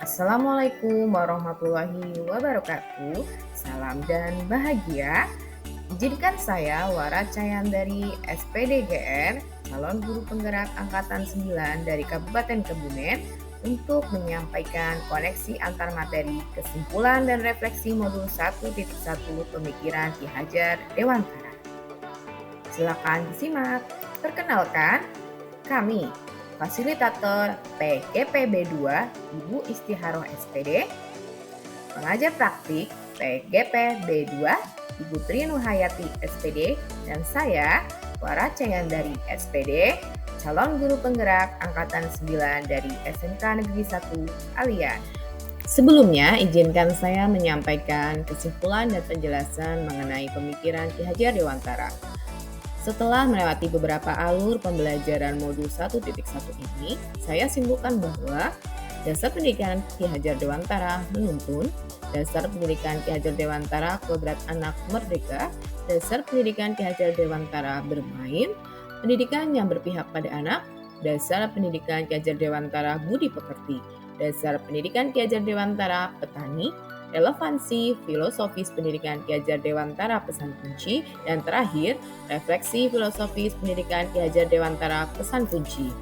Assalamualaikum warahmatullahi wabarakatuh. Salam dan bahagia. Izinkan saya Wara Cayandari SPDGR, calon guru penggerak angkatan 9 dari Kabupaten Kebumen, untuk menyampaikan koneksi antar materi, kesimpulan dan refleksi modul 1.1 pemikiran Ki Hajar Dewantara. Silakan disimak. Perkenalkan, kami Fasilitator PGPB2 Ibu Istiharoh SPD, pengajar praktik PGPB2 Ibu Tri Nuhayati SPD, dan saya Wara Cayandari SPD, calon guru penggerak angkatan 9 dari SMK Negeri 1 Alian. Sebelumnya, izinkan saya menyampaikan kesimpulan dan penjelasan mengenai pemikiran Ki Hajar Dewantara. Setelah melewati beberapa alur pembelajaran modul 1.1 ini, saya simpulkan bahwa dasar pendidikan Ki Hajar Dewantara menuntun, dasar pendidikan Ki Hajar Dewantara kodrat anak merdeka, dasar pendidikan Ki Hajar Dewantara bermain, pendidikan yang berpihak pada anak, dasar pendidikan Ki Hajar Dewantara budi pekerti, dasar pendidikan Ki Hajar Dewantara petani, relevansi filosofis pendidikan Ki Hajar Dewantara pesan kunci, dan terakhir, refleksi filosofis pendidikan Ki Hajar Dewantara pesan kunci.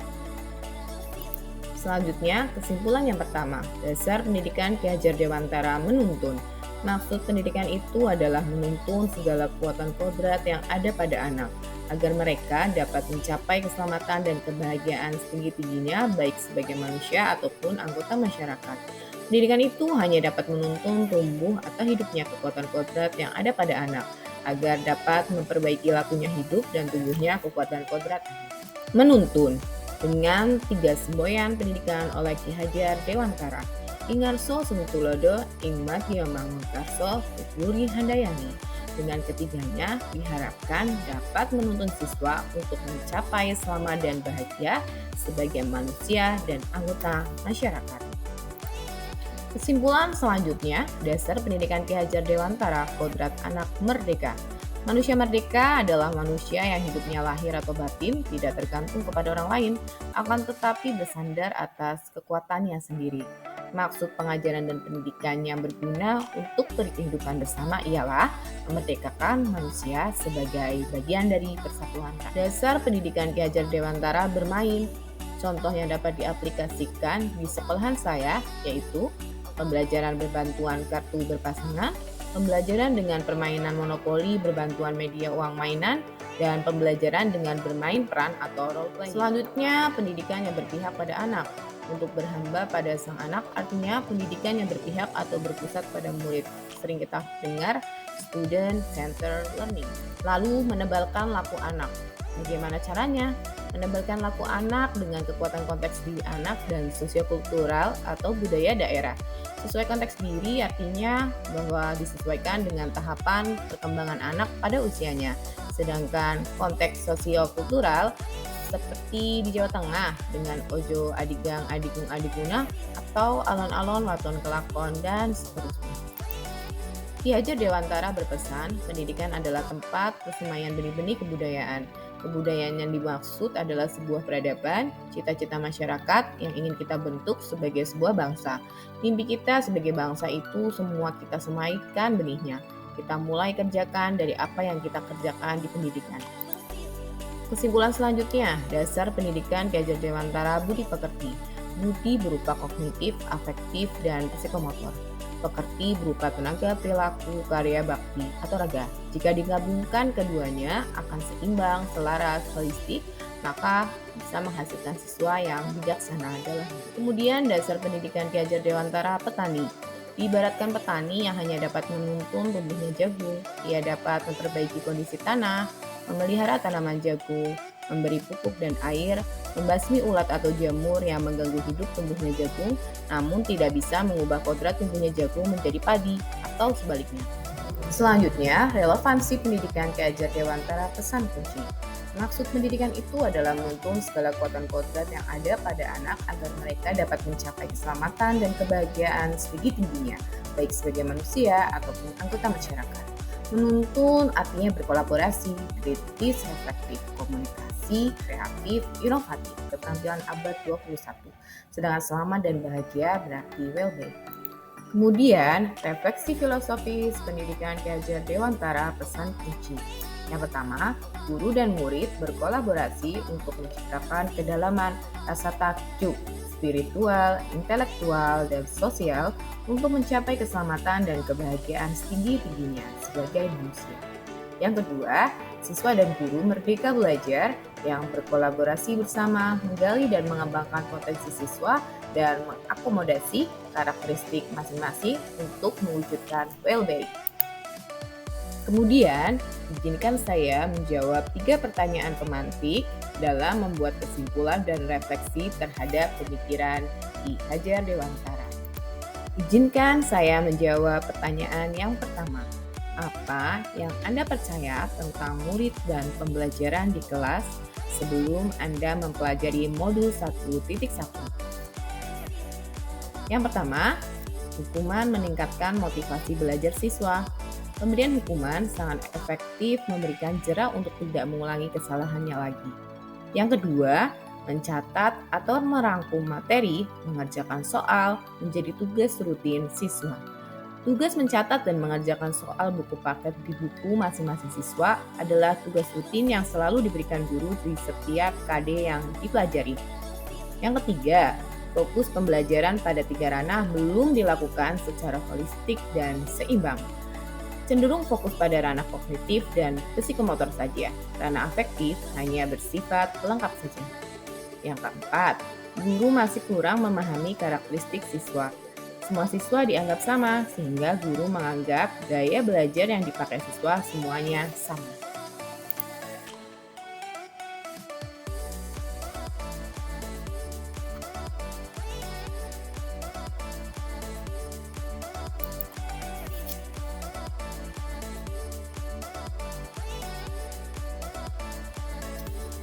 Selanjutnya, kesimpulan yang pertama, dasar pendidikan Ki Hajar Dewantara menuntun. Maksud pendidikan itu adalah menuntun segala kekuatan kodrat yang ada pada anak, agar mereka dapat mencapai keselamatan dan kebahagiaan setinggi-tingginya baik sebagai manusia ataupun anggota masyarakat. Pendidikan itu hanya dapat menuntun tumbuh atau hidupnya kekuatan kodrat yang ada pada anak, agar dapat memperbaiki lakunya hidup dan tumbuhnya kekuatan kodrat. Menuntun dengan 3 semboyan pendidikan oleh Ki Hajar Dewantara, Ingarso Sumitulodo, Ing Madya Mangunkarso, Tuturi Handayani. Dengan ketiganya diharapkan dapat menuntun siswa untuk mencapai selamat dan bahagia sebagai manusia dan anggota masyarakat. Kesimpulan selanjutnya, dasar pendidikan Ki Hajar Dewantara kodrat anak merdeka. Manusia merdeka adalah manusia yang hidupnya lahir atau batin tidak tergantung kepada orang lain, akan tetapi bersandar atas kekuatannya sendiri. Maksud pengajaran dan pendidikan yang berguna untuk kehidupan bersama ialah memerdekakan manusia sebagai bagian dari persatuan. Dasar pendidikan Ki Hajar Dewantara bermain. Contoh yang dapat diaplikasikan di sekolahan saya yaitu pembelajaran berbantuan kartu berpasangan, pembelajaran dengan permainan monopoli berbantuan media uang mainan, dan pembelajaran dengan bermain peran atau role play. Selanjutnya, pendidikan yang berpihak pada anak. Untuk berhamba pada sang anak artinya pendidikan yang berpihak atau berpusat pada murid. Sering kita dengar student center learning. Lalu menebalkan laku anak. Bagaimana caranya? Menebalkan laku anak dengan kekuatan konteks diri anak dan sosiokultural atau budaya daerah. Sesuai konteks diri artinya bahwa disesuaikan dengan tahapan perkembangan anak pada usianya. Sedangkan konteks sosiokultural seperti di Jawa Tengah dengan ojo adigang adigung adiguna atau alon-alon waton kelakon dan seterusnya. Ki Hajar Dewantara berpesan, pendidikan adalah tempat persemaian benih-benih kebudayaan. Kebudayaan yang dimaksud adalah sebuah peradaban, cita-cita masyarakat yang ingin kita bentuk sebagai sebuah bangsa. Mimpi kita sebagai bangsa itu semua kita semaikan benihnya. Kita mulai kerjakan dari apa yang kita kerjakan di pendidikan. Kesimpulan selanjutnya, dasar pendidikan Ki Hajar Dewantara budi pekerti. Budi berupa kognitif, afektif, dan psikomotor. Pekerti berupa tenaga, perilaku, karya bakti, atau raga. Jika digabungkan keduanya akan seimbang, selaras, holistik, maka bisa menghasilkan siswa yang bijaksana dalam hidup. Kemudian dasar pendidikan Ki Hajar Dewantara petani. Diibaratkan petani yang hanya dapat menuntun tumbuhnya jagung, ia dapat memperbaiki kondisi tanah, memelihara tanaman jagung, memberi pupuk dan air, membasmi ulat atau jamur yang mengganggu hidup tumbuhnya jagung, namun tidak bisa mengubah kodrat tumbuhnya jagung menjadi padi atau sebaliknya. Selanjutnya, relevansi pendidikan Ki Hajar Dewantara pesan kunci. Maksud pendidikan itu adalah menuntun segala kekuatan kodrat yang ada pada anak agar mereka dapat mencapai keselamatan dan kebahagiaan setinggi-tingginya, baik sebagai manusia ataupun anggota masyarakat. Menuntun artinya berkolaborasi, kritis, reflektif, komunikasi, kreatif, inovatif, keterampilan abad 21. Sedangkan selamat dan bahagia berarti well-being. Kemudian, refleksi filosofis pendidikan Ki Hajar Dewantara pesan kunci. Yang pertama, guru dan murid berkolaborasi untuk menciptakan kedalaman rasa takjub, spiritual, intelektual, dan sosial untuk mencapai keselamatan dan kebahagiaan setinggi-tingginya sebagai manusia. Yang kedua, siswa dan guru merdeka belajar yang berkolaborasi bersama menggali dan mengembangkan potensi siswa dan mengakomodasi karakteristik masing-masing untuk mewujudkan well-being. Kemudian, izinkan saya menjawab 3 pertanyaan pemantik dalam membuat kesimpulan dan refleksi terhadap pemikiran Ki Hajar Dewantara. Izinkan saya menjawab pertanyaan yang pertama. Apa yang Anda percaya tentang murid dan pembelajaran di kelas sebelum Anda mempelajari modul 1.1? Yang pertama, hukuman meningkatkan motivasi belajar siswa. Pemberian hukuman sangat efektif memberikan jera untuk tidak mengulangi kesalahannya lagi. Yang kedua, mencatat atau merangkum materi, mengerjakan soal, menjadi tugas rutin siswa. Tugas mencatat dan mengerjakan soal buku paket di buku masing-masing siswa adalah tugas rutin yang selalu diberikan guru di setiap KD yang dipelajari. Yang ketiga, fokus pembelajaran pada 3 ranah belum dilakukan secara holistik dan seimbang. Cenderung fokus pada ranah kognitif dan psikomotor saja. Ranah afektif hanya bersifat pelengkap saja. Yang keempat, guru masih kurang memahami karakteristik siswa. Semua siswa dianggap sama, sehingga guru menganggap gaya belajar yang dipakai siswa semuanya sama.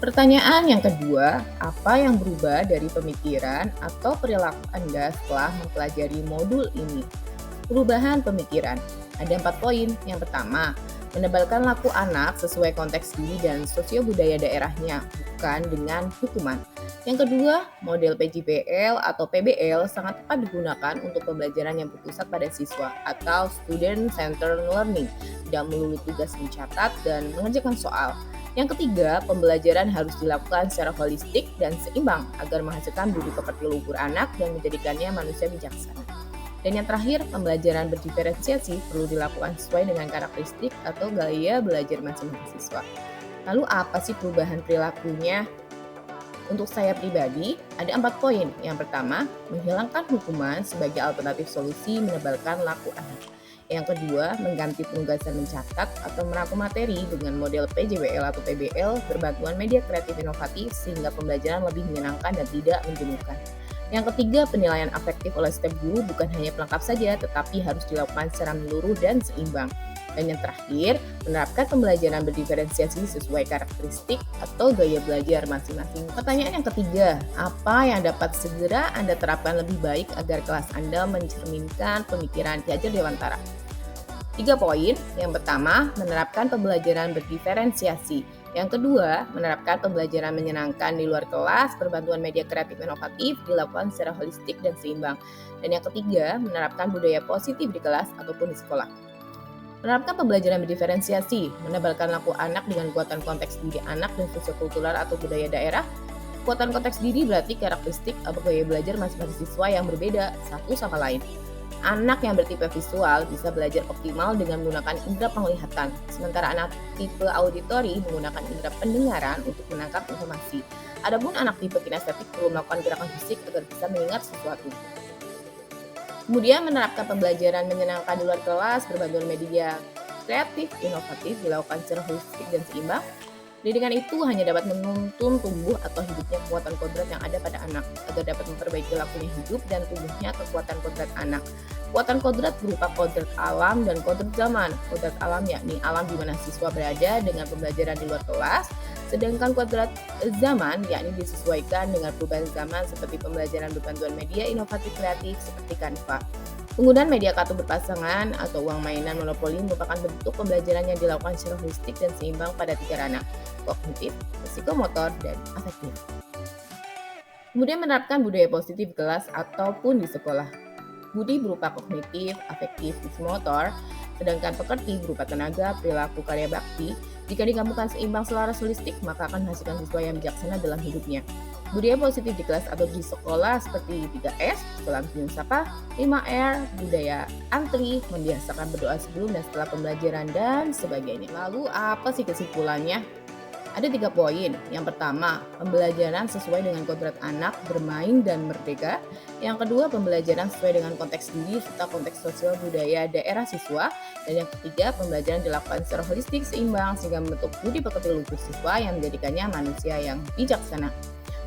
Pertanyaan yang kedua, apa yang berubah dari pemikiran atau perilaku Anda setelah mempelajari modul ini? Perubahan pemikiran. Ada 4 poin. Yang pertama, menebalkan laku anak sesuai konteks diri dan sosiobudaya daerahnya, bukan dengan hukuman. Yang kedua, model PJBL atau PBL sangat tepat digunakan untuk pembelajaran yang berpusat pada siswa atau student centered learning, tidak melulu tugas mencatat dan mengerjakan soal. Yang ketiga, pembelajaran harus dilakukan secara holistik dan seimbang agar menghasilkan budi pekerti luhur anak dan menjadikannya manusia bijaksana. Dan yang terakhir, pembelajaran berdiferensiasi perlu dilakukan sesuai dengan karakteristik atau gaya belajar masing-masing siswa. Lalu apa sih perubahan perilakunya? Untuk saya pribadi, ada 4 poin. Yang pertama, menghilangkan hukuman sebagai alternatif solusi menebalkan laku anak. Yang kedua, mengganti penugasan mencatat atau merangkum materi dengan model PJBL atau PBL berbantuan media kreatif inovatif sehingga pembelajaran lebih menyenangkan dan tidak menjenuhkan. Yang ketiga, penilaian afektif oleh setiap guru bukan hanya pelengkap saja, tetapi harus dilakukan secara menyeluruh dan seimbang. Dan yang terakhir, menerapkan pembelajaran berdiferensiasi sesuai karakteristik atau gaya belajar masing-masing. Pertanyaan yang ketiga, apa yang dapat segera Anda terapkan lebih baik agar kelas Anda mencerminkan pemikiran Ki Hajar Dewantara? 3 poin. Yang pertama, menerapkan pembelajaran berdiferensiasi. Yang kedua, menerapkan pembelajaran menyenangkan di luar kelas, berbantuan media kreatif inovatif, dilakukan secara holistik dan seimbang. Dan yang ketiga, menerapkan budaya positif di kelas ataupun di sekolah. Menerapkan pembelajaran berdiferensiasi, menebalkan laku anak dengan kekuatan konteks diri anak dan sosiokultural atau budaya daerah. Kekuatan konteks diri berarti karakteristik atau gaya belajar masing-masing siswa yang berbeda satu sama lain. Anak yang bertipe visual bisa belajar optimal dengan menggunakan indera penglihatan, sementara anak tipe auditori menggunakan indera pendengaran untuk menangkap informasi. Adapun anak tipe kinestetik perlu melakukan gerakan fisik agar bisa mengingat sesuatu. Kemudian menerapkan pembelajaran menyenangkan di luar kelas berbantuan media kreatif, inovatif, dilakukan secara holistik dan seimbang. Dengan itu hanya dapat menuntun tumbuh atau hidupnya kekuatan kodrat yang ada pada anak, agar dapat memperbaiki lakunya hidup dan tumbuhnya kekuatan kodrat anak. Kekuatan kodrat berupa kodrat alam dan kodrat zaman. Kodrat alam yakni alam di mana siswa berada dengan pembelajaran di luar kelas, sedangkan kodrat zaman yakni disesuaikan dengan perubahan zaman seperti pembelajaran berbantuan media inovatif kreatif seperti Canva. Penggunaan media kartu berpasangan atau uang mainan monopoli merupakan bentuk pembelajaran yang dilakukan secara holistik dan seimbang pada 3 ranah: kognitif, psikomotor, dan afektif. Kemudian menerapkan budaya positif di kelas ataupun di sekolah. Budi berupa kognitif, afektif, motor, sedangkan pekerti berupa tenaga, perilaku, karya bakti. Jika digabungkan seimbang selaras holistik, maka akan menghasilkan siswa yang bijaksana dalam hidupnya. Budaya positif di kelas atau di sekolah seperti 3S, salam senyum sapa, 5R, budaya antri, membiasakan berdoa sebelum dan setelah pembelajaran, dan sebagainya. Lalu apa sih kesimpulannya? Ada 3 poin. Yang pertama, pembelajaran sesuai dengan kodrat anak, bermain dan merdeka. Yang kedua, pembelajaran sesuai dengan konteks diri serta konteks sosial budaya daerah siswa. Dan yang ketiga, pembelajaran dilakukan secara holistik seimbang sehingga membentuk budi pekerti luhur siswa yang menjadikannya manusia yang bijaksana.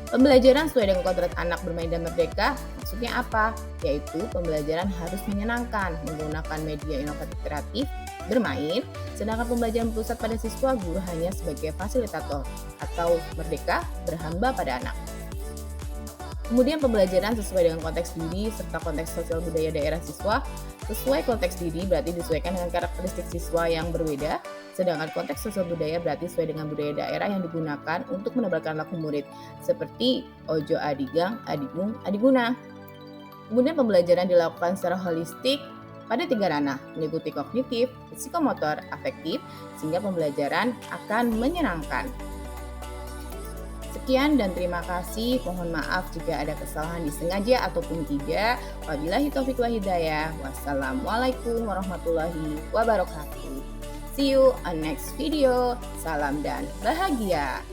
Pembelajaran sesuai dengan kodrat anak, bermain dan merdeka, maksudnya apa? Yaitu pembelajaran harus menyenangkan, menggunakan media inovatif kreatif, bermain, sedangkan pembelajaran pusat pada siswa guru hanya sebagai fasilitator atau merdeka, berhamba pada anak. Kemudian pembelajaran sesuai dengan konteks diri serta konteks sosial budaya daerah siswa. Sesuai konteks diri berarti disesuaikan dengan karakteristik siswa yang berbeda, sedangkan konteks sosial budaya berarti sesuai dengan budaya daerah yang digunakan untuk menebalkan laku murid, seperti ojo adigang, adigung, adiguna. Kemudian pembelajaran dilakukan secara holistik pada 3 ranah, meliputi kognitif, psikomotor, afektif, sehingga pembelajaran akan menyenangkan. Sekian dan terima kasih. Mohon maaf jika ada kesalahan disengaja ataupun tidak. Wabillahi taufiq wal hidayah. Wassalamualaikum warahmatullahi wabarakatuh. See you on next video. Salam dan bahagia.